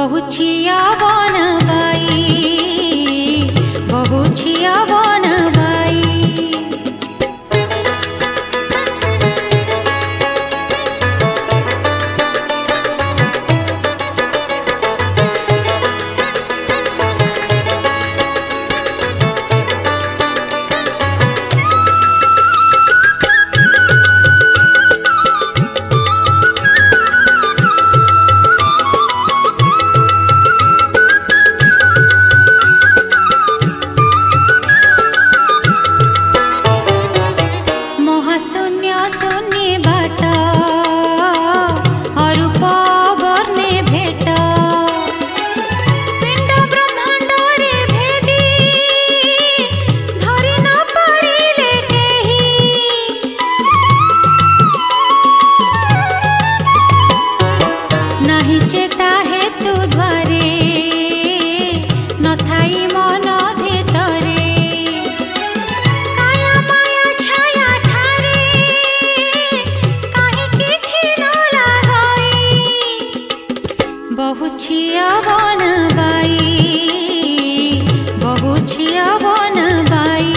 बहुछिया बनबाई बहुछिया बनबाई। बहुछिया बनबाई बहुछिया बनबाई।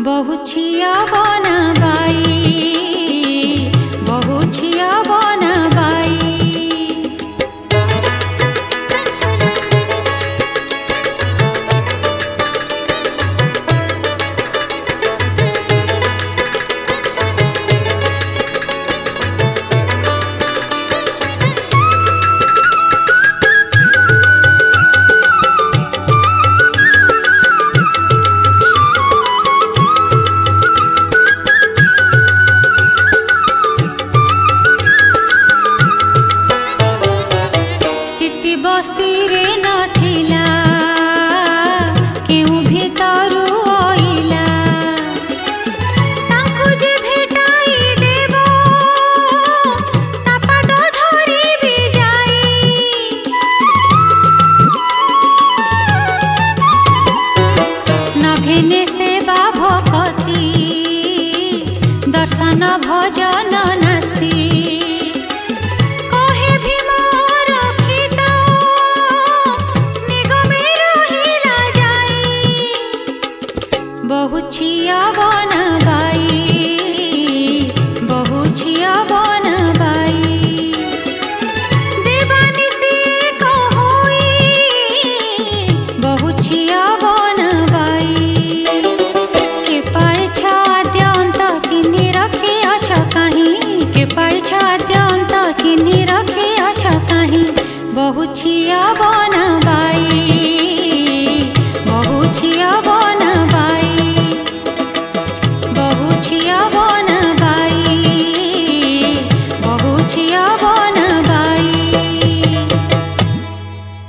बहुछिया बनबाई बहुछिया बनबाई। बस्ती रे नथिला केउ भितरु आइला तांको जे भेटाई देबो ता पाद धरि भी जाई। नघेने सेवा भक्ति दर्शन भजन नास्ति बहुछिया बनबाई बहुछिया बनबाई। देवानिसी कहोई बहुछिया बनबाई। के पाए छाद्यंत चिन्हि रखी अछ कहीं के पाए छाद्यंत चिन्हि रखी अछ कहीं बहुछिया